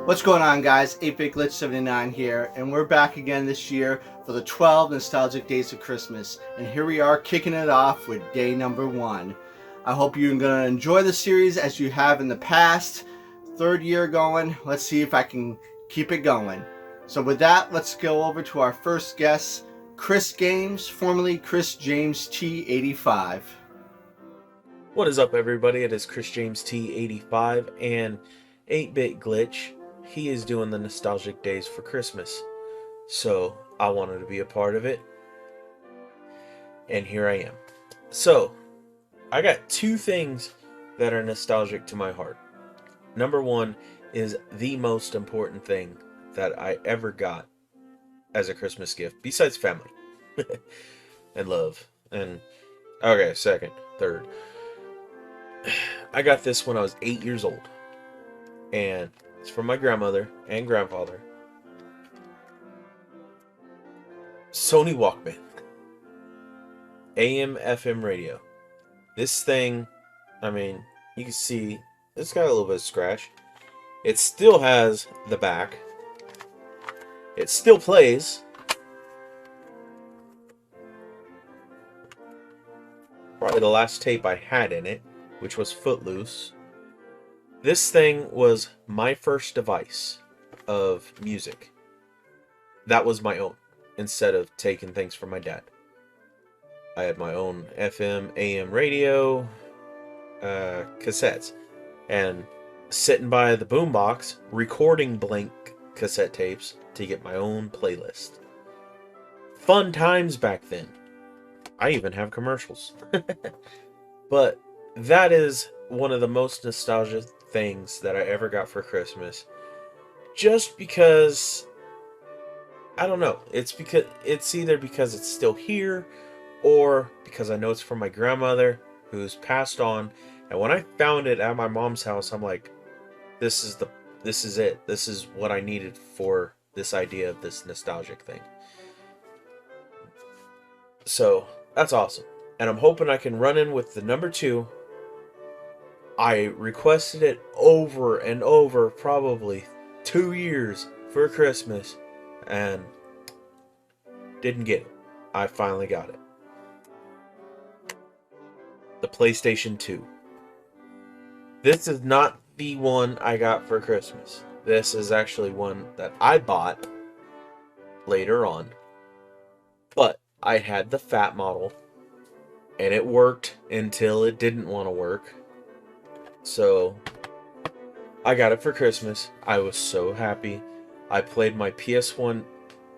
What's going on, guys? 8-Bit Glitch 79 here, and we're back again this year for the 12 nostalgic days of Christmas. And here we are kicking it off with day number 1. I hope you're going to enjoy the series as you have in the past. Third year going. Let's see if I can keep it going. So with that, let's go over to our first guest, Chris Games, formerly Chris James T85. What is up, everybody? It is Chris James T85 and 8-Bit Glitch. He is doing the nostalgic days for Christmas, so I wanted to be a part of it, and here I am. So, I got two things that are nostalgic to my heart. Number one is the most important thing that I ever got as a Christmas gift, besides family and love. And okay, second, third. I got this when I was 8 years old, and it's from my grandmother and grandfather. Sony Walkman. AM FM radio. This thing, I mean, you can see it's got a little bit of scratch. It still has the back. It still plays. Probably the last tape I had in it, which was Footloose. This thing was my first device of music. That was my own, instead of taking things from my dad. I had my own FM, AM radio, cassettes, and sitting by the boombox, recording blank cassette tapes to get my own playlist. Fun times back then. I even have commercials. But that is one of the most nostalgic things that I ever got for Christmas. Just because, I don't know, it's either because it's still here, or because I know it's from my grandmother who's passed on. And when I found it at my mom's house, I'm like, this is it. This is what I needed for this idea of this nostalgic thing. So that's awesome. And I'm hoping I can run in with the number 2. I requested it over and over, probably 2 years for Christmas, and didn't get it. I finally got it. The PlayStation 2. This is not the one I got for Christmas. This is actually one that I bought later on. But I had the fat model, and it worked until it didn't want to work. So, I got it for Christmas. I was so happy. I played my PS1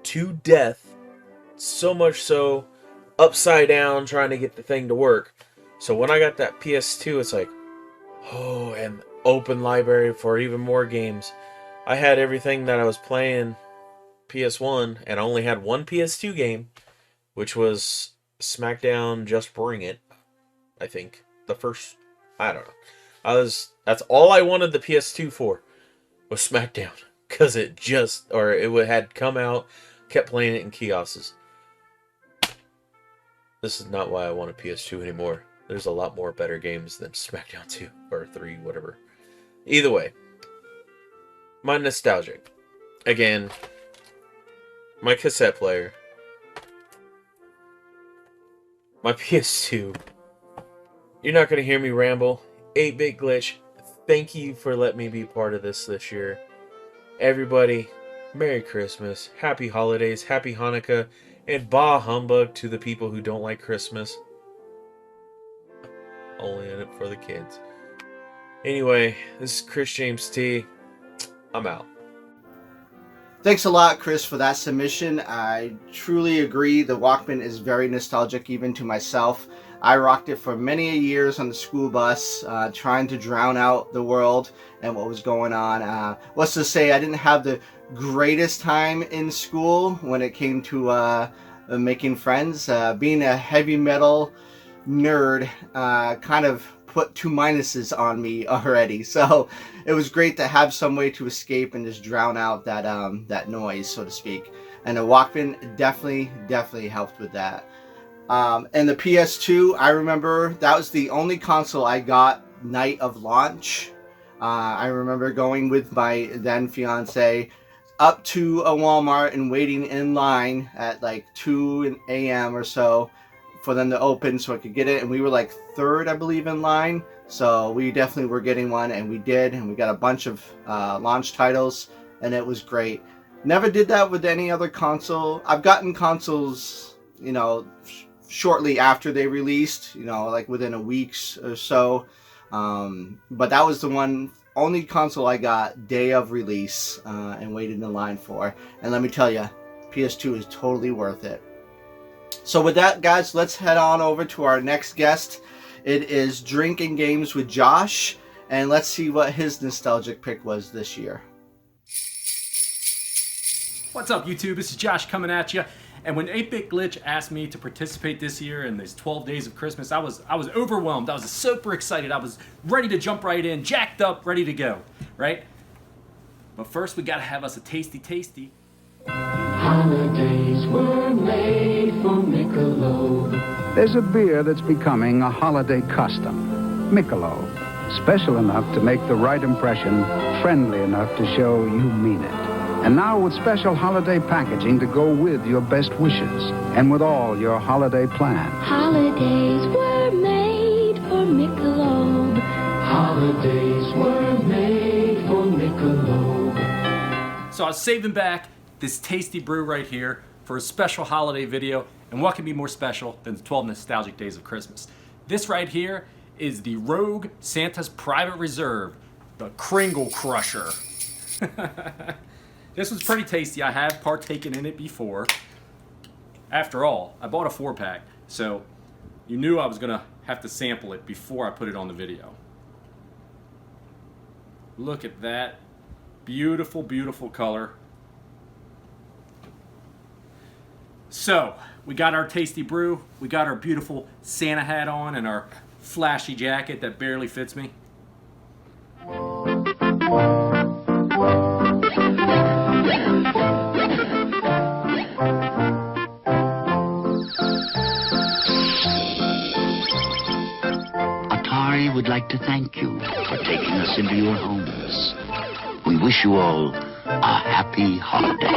to death. So much so, upside down, trying to get the thing to work. So when I got that PS2, it's like, oh, and open library for even more games. I had everything that I was playing PS1, and I only had one PS2 game, which was SmackDown Just Bring It, I think. The first, I don't know. That's all I wanted the PS2 for, was SmackDown, because it had come out, kept playing it in kiosks. This is not why I want a PS2 anymore. There's a lot more better games than SmackDown 2 or 3, whatever. Either way, my nostalgic. Again, my cassette player, my PS2. You're not going to hear me ramble. 8-Bit Glitch, thank you for letting me be part of this year. Everybody, Merry Christmas, Happy Holidays, Happy Hanukkah, and Bah Humbug to the people who don't like Christmas. Only in it for the kids. Anyway, this is Chris James T. I'm out. Thanks a lot, Chris, for that submission. I truly agree. The Walkman is very nostalgic, even to myself. I rocked it for many years on the school bus, trying to drown out the world and what was going on. Let's just say I didn't have the greatest time in school when it came to making friends. Being a heavy metal nerd kind of put 2 minuses on me already. So it was great to have some way to escape and just drown out that noise, so to speak. And the Walkman definitely helped with that. And the PS2, I remember that was the only console I got night of launch. I remember going with my then fiance up to a Walmart and waiting in line at like 2 a.m. or so for them to open so I could get it. And we were like third, I believe, in line. So we definitely were getting one, and we did. And we got a bunch of launch titles, and it was great. Never did that with any other console. I've gotten consoles, shortly after they released, like within a week or so. But that was the only console I got day of release and waited in the line for. And let me tell you, PS2 is totally worth it. So with that, guys, let's head on over to our next guest. It is Drinking Games with Josh, and let's see what his nostalgic pick was this year. What's up, YouTube? This is Josh coming at you. And when 8-Bit Glitch asked me to participate this year in these 12 days of Christmas, I was overwhelmed. I was super excited. I was ready to jump right in, jacked up, ready to go, right? But first, we gotta have us a tasty. Holidays were made for Michelob. There's a beer that's becoming a holiday custom. Michelob. Special enough to make the right impression, friendly enough to show you mean it. And now with special holiday packaging to go with your best wishes and with all your holiday plans. Holidays were made for Michelob. Holidays were made for Michelob. So I was saving back this tasty brew right here for a special holiday video. And what can be more special than the 12 nostalgic days of Christmas? This right here is the Rogue Santa's Private Reserve, the Kringle Crusher. This was pretty tasty. I have partaken in it before. After all, I bought a 4-pack, so you knew I was going to have to sample it before I put it on the video. Look at that. Beautiful, beautiful color. So, we got our tasty brew, we got our beautiful Santa hat on, and our flashy jacket that barely fits me. Would like to thank you for taking us into your homes. We wish you all a happy holiday.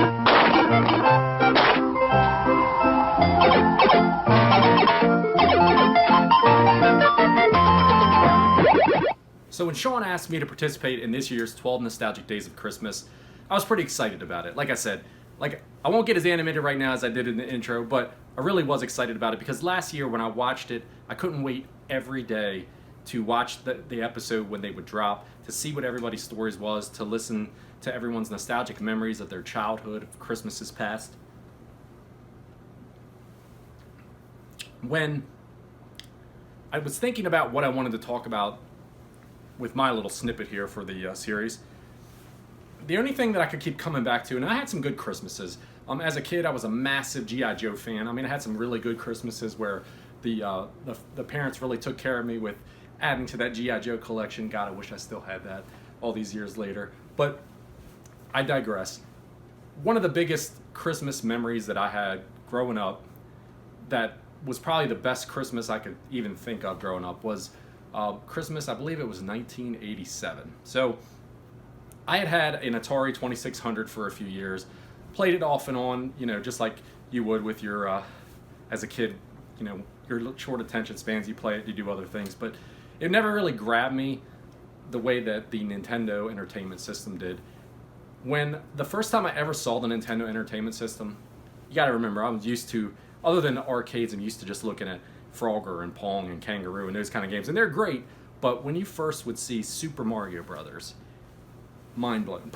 So when Sean asked me to participate in this year's 12 Nostalgic Days of Christmas, I was pretty excited about it. Like I said, I won't get as animated right now as I did in the intro, but I really was excited about it because last year when I watched it, I couldn't wait every day to watch the episode when they would drop, to see what everybody's stories was, to listen to everyone's nostalgic memories of their childhood, of Christmases past. When I was thinking about what I wanted to talk about with my little snippet here for the series, the only thing that I could keep coming back to, and I had some good Christmases. As a kid, I was a massive G.I. Joe fan. I mean, I had some really good Christmases where the parents really took care of me with adding to that G.I. Joe collection. God, I wish I still had that all these years later. But I digress. One of the biggest Christmas memories that I had growing up that was probably the best Christmas I could even think of growing up was Christmas, I believe it was 1987. So I had an Atari 2600 for a few years, played it off and on, just like you would with your, as a kid, your short attention spans, you play it, you do other things, but it never really grabbed me the way that the Nintendo Entertainment System did. When the first time I ever saw the Nintendo Entertainment System, you gotta remember, I was used to, other than arcades, I'm used to just looking at Frogger and Pong and Kangaroo and those kind of games, and they're great, but when you first would see Super Mario Brothers, mind-blowing.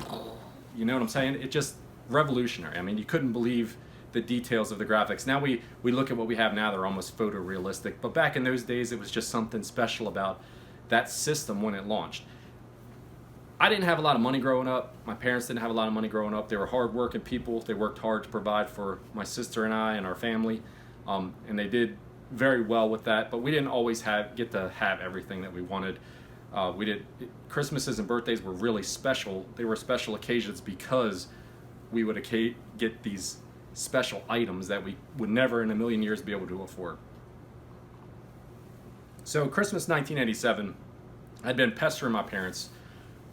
You know what I'm saying? It just revolutionary. I mean, you couldn't believe the details of the graphics. Now we look at what we have now, they're almost photorealistic. But back in those days, it was just something special about that system when it launched. I didn't have a lot of money growing up. My parents didn't have a lot of money growing up. They were hard-working people. They worked hard to provide for my sister and I and our family. And they did very well with that. But we didn't always get to have everything that we wanted. Christmases and birthdays were really special. They were special occasions because we would get these special items that we would never in a million years be able to afford. So Christmas 1987, I'd been pestering my parents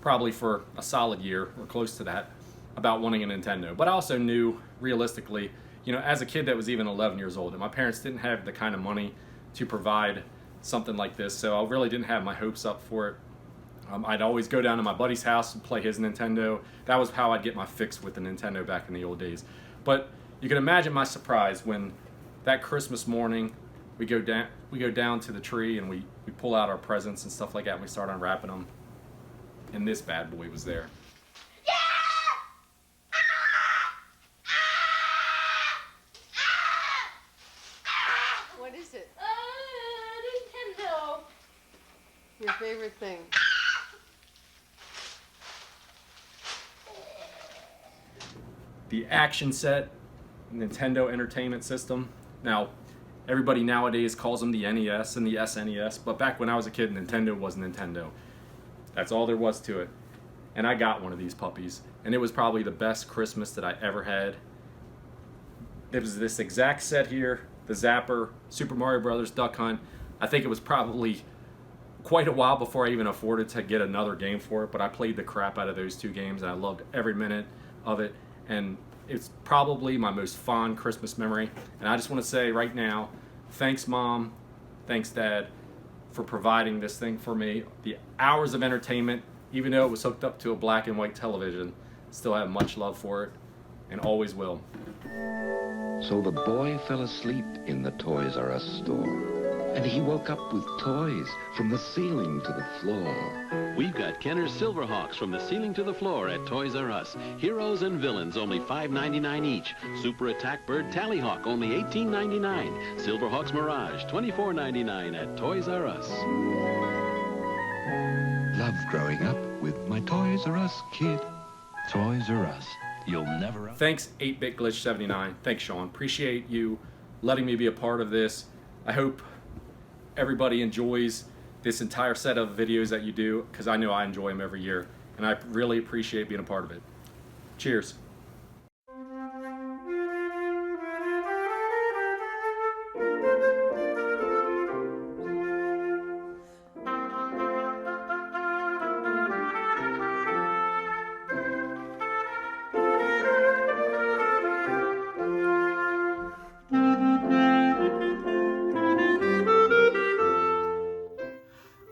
probably for a solid year or close to that about wanting a Nintendo. But I also knew realistically, as a kid that was even 11 years old, and my parents didn't have the kind of money to provide something like this, so I really didn't have my hopes up for it. I'd always go down to my buddy's house and play his Nintendo. That was how I'd get my fix with the Nintendo back in the old days. But you can imagine my surprise when that Christmas morning we go down to the tree and we pull out our presents and stuff like that, and we start unwrapping them, and this bad boy was there. What is it? Nintendo. Your favorite thing? The action set, Nintendo Entertainment System. Now, everybody nowadays calls them the NES and the SNES, but back when I was a kid, Nintendo was Nintendo. That's all there was to it. And I got one of these puppies, and it was probably the best Christmas that I ever had. It was this exact set here, the Zapper, Super Mario Brothers, Duck Hunt. I think it was probably quite a while before I even afforded to get another game for it, but I played the crap out of those two games, and I loved every minute of it. And it's probably my most fond Christmas memory. And I just want to say right now, thanks Mom, thanks Dad, for providing this thing for me. The hours of entertainment, even though it was hooked up to a black and white television, still have much love for it, and always will. So the boy fell asleep in the Toys R Us store. And he woke up with toys from the ceiling to the floor. We've got Kenner's Silverhawks from the ceiling to the floor at Toys R Us. Heroes and villains, only $5.99 each. Super Attack Bird Tallyhawk, only $18.99. Silverhawks Mirage, $24.99 at Toys R Us. Love growing up with my Toys R Us kid. Toys R Us. You'll never... Thanks 8-Bit Glitch 79. Thanks Sean. Appreciate you letting me be a part of this. I hope everybody enjoys this entire set of videos that you do, because I know I enjoy them every year, and I really appreciate being a part of it. Cheers.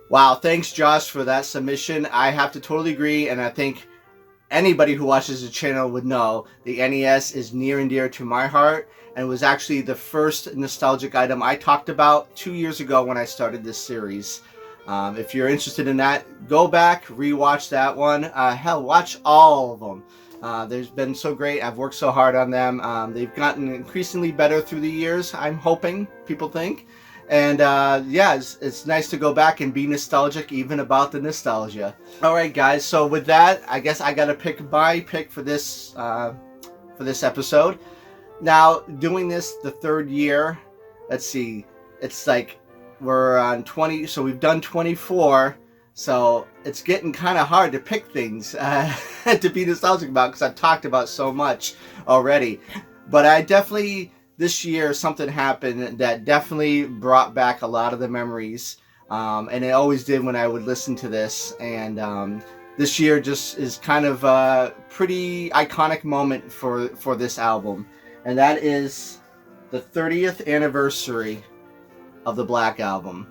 Wow, thanks Josh for that submission. I have to totally agree, and I think anybody who watches the channel would know the NES is near and dear to my heart, and was actually the first nostalgic item I talked about 2 years ago when I started this series. If you're interested in that, go back, rewatch that one. Hell, watch all of them. They've been so great. I've worked so hard on them. They've gotten increasingly better through the years, I'm hoping, people think. And yeah, it's nice to go back and be nostalgic even about the nostalgia. Alright guys, so with that, I guess I gotta pick my pick for this episode. Now, doing this the third year, let's see, it's like we're on 20, so we've done 24, so it's getting kind of hard to pick things to be nostalgic about, because I've talked about so much already. But I definitely... This year, something happened that definitely brought back a lot of the memories, and it always did when I would listen to this. And this year just is kind of a pretty iconic moment for this album, and that is the 30th anniversary of the Black Album.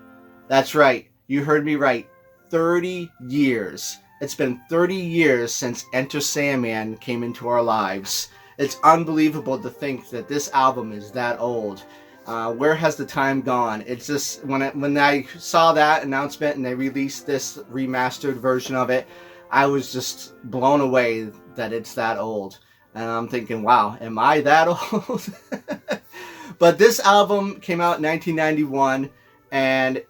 That's right, you heard me right, 30 years. It's been 30 years since Enter Sandman came into our lives. It's unbelievable to think that this album is that old. Where has the time gone? It's just, when I saw that announcement and they released this remastered version of it, I was just blown away that it's that old. And I'm thinking, wow, am I that old? But this album came out in 1991, and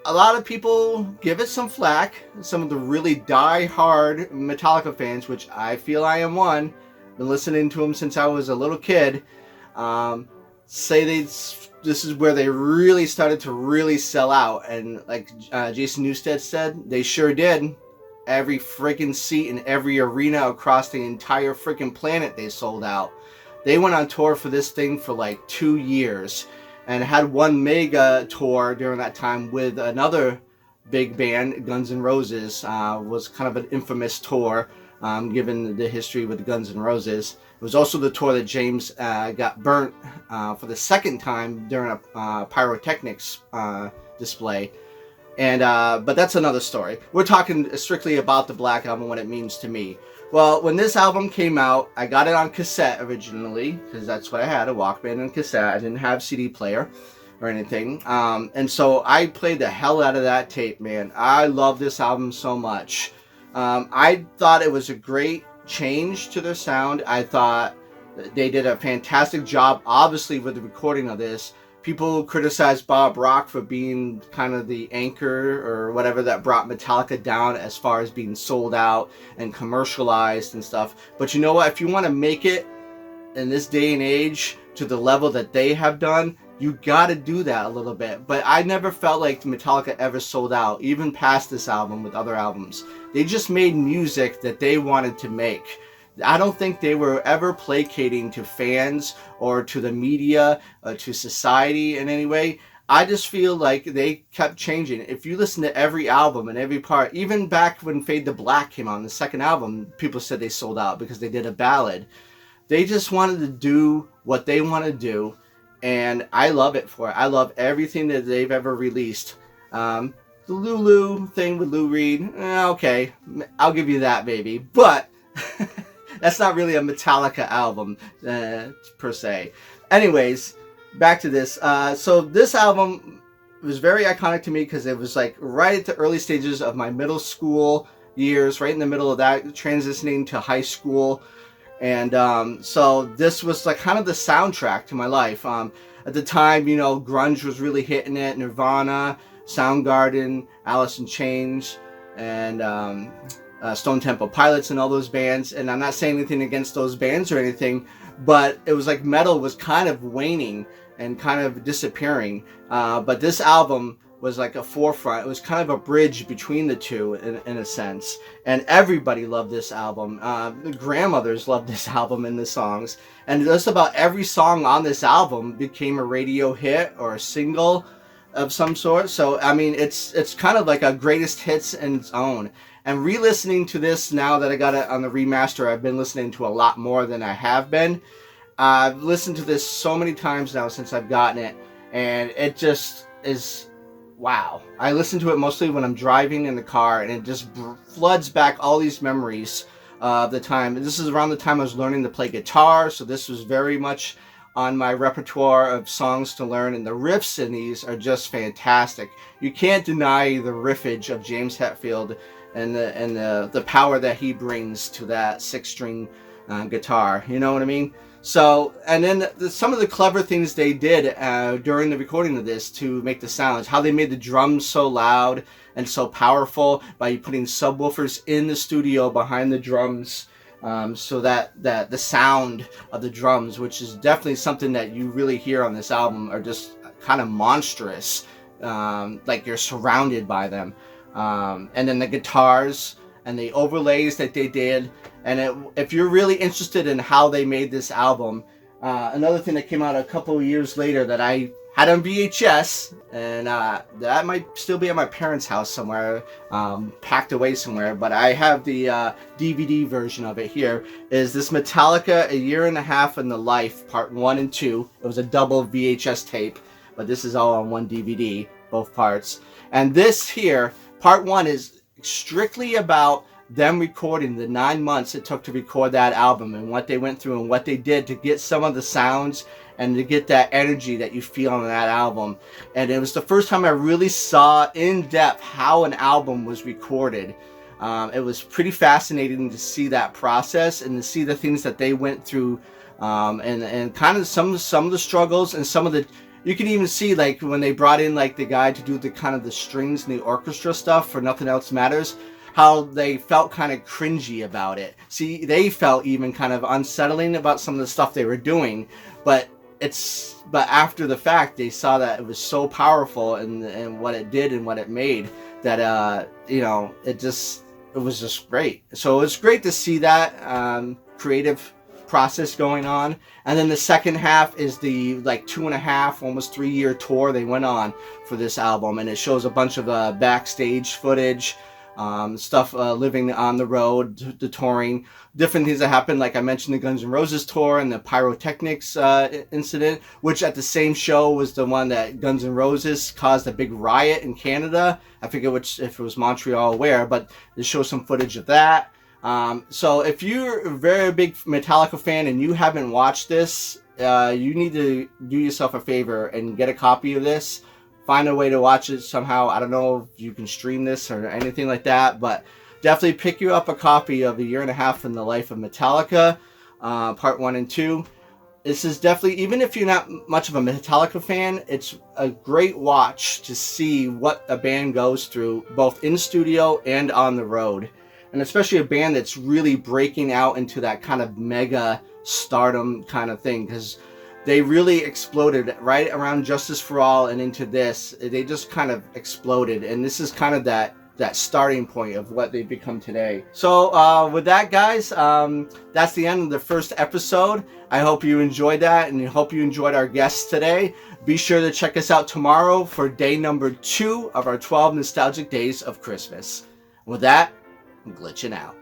a lot of people give it some flack. Some of the really die-hard Metallica fans, which I feel I am one, been listening to them since I was a little kid, say this is where they really started to really sell out. And like Jason Newsted said, they sure did. Every freaking seat in every arena across the entire freaking planet they sold out. They went on tour for this thing for like 2 years, and had one mega tour during that time with another big band, Guns N' Roses, was kind of an infamous tour, given the history with Guns N' Roses. It was also the tour that James got burnt for the second time during a pyrotechnics display. And but that's another story. We're talking strictly about the Black Album, what it means to me. Well, when this album came out, I got it on cassette originally, because that's what I had, a Walkman and cassette. I didn't have CD player or anything. And so I played the hell out of that tape, man. I love this album so much. I thought it was a great change to their sound. I thought they did a fantastic job, obviously, with the recording of this. People criticize Bob Rock for being kind of the anchor or whatever that brought Metallica down as far as being sold out and commercialized and stuff. But you know what? If you want to make it in this day and age to the level that they have done, you got to do that a little bit. But I never felt like Metallica ever sold out, even past this album with other albums. They just made music that they wanted to make. I don't think they were ever placating to fans or to the media or to society in any way. I just feel like they kept changing. If you listen to every album and every part, even back when Fade to Black came on, the second album, people said they sold out because they did a ballad. They just wanted to do what they want to do, and I love it for it. I love everything that they've ever released. The Lulu thing with Lou Reed, okay, I'll give you that, baby. But that's not really a Metallica album, per se. Anyways, back to this. So this album was very iconic to me because it was like right at the early stages of my middle school years, right in the middle of that, transitioning to high school. And so this was like kind of the soundtrack to my life. At the time, you know, grunge was really hitting it. Nirvana, Soundgarden, Alice in Chains, and Stone Temple Pilots and all those bands. And I'm not saying anything against those bands or anything, but it was like metal was kind of waning and kind of disappearing. But this album was like a forefront. It was kind of a bridge between the two in a sense. And everybody loved this album. The grandmothers loved this album and the songs. And just about every song on this album became a radio hit or a single of some sort. So, I mean, it's kind of like a greatest hits in its own. And re-listening to this now that I got it on the remaster, I've been listening to a lot more than I have been. I've listened to this so many times now since I've gotten it. And it just is... wow. I listen to it mostly when I'm driving in the car, and it just floods back all these memories of the time. And this is around the time I was learning to play guitar, so this was very much on my repertoire of songs to learn, and the riffs in these are just fantastic. You can't deny the riffage of James Hetfield and the power that he brings to that six-string guitar. You know what I mean? So, and then some of the clever things they did during the recording of this to make the sounds, how they made the drums so loud and so powerful by putting subwoofers in the studio behind the drums, so that the sound of the drums, which is definitely something that you really hear on this album, are just kind of monstrous, like you're surrounded by them. And then the guitars and the overlays that they did. And if you're really interested in how they made this album, another thing that came out a couple of years later that I had on VHS, and that might still be at my parents' house somewhere, packed away somewhere, but I have the DVD version of it here, is this Metallica A Year and a Half in the Life, Part 1 and 2. It was a double VHS tape, but this is all on one DVD, both parts. And this here, Part 1, is strictly about them recording the 9 months it took to record that album and what they went through and what they did to get some of the sounds and to get that energy that you feel on that album. And it was the first time I really saw in depth how an album was recorded. It was pretty fascinating to see that process and to see the things that they went through, and kind of some of the struggles and some of the... You can even see, like, when they brought in, like, the guy to do the kind of the strings and the orchestra stuff for Nothing Else Matters, how they felt kind of cringy about it. See, they felt even kind of unsettling about some of the stuff they were doing, but after the fact, they saw that it was so powerful and what it did and what it made that, you know, it was just great. So it was great to see that creative process going on. And then the second half is the like 2.5, almost 3-year tour they went on for this album, and it shows a bunch of backstage footage, stuff living on the road, the touring, different things that happened. Like I mentioned, the Guns N' Roses tour and the pyrotechnics incident, which at the same show was the one that Guns N' Roses caused a big riot in Canada. I forget if it was Montreal or where, but they show some footage of that. So if you're a very big Metallica fan and you haven't watched this, you need to do yourself a favor and get a copy of this. Find a way to watch it somehow. I don't know if you can stream this or anything like that, but definitely pick you up a copy of A Year and a Half in the Life of Metallica, part 1 and 2. This is definitely, even if you're not much of a Metallica fan, it's a great watch to see what a band goes through, both in studio and on the road. And especially a band that's really breaking out into that kind of mega stardom kind of thing, because they really exploded right around Justice for All and into this. They just kind of exploded, and this is kind of that starting point of what they've become today. So with that, guys, that's the end of the first episode. I hope you enjoyed that, and I hope you enjoyed our guests today. Be sure to check us out tomorrow for day number 2 of our 12 nostalgic days of Christmas. With that, I'm glitching out.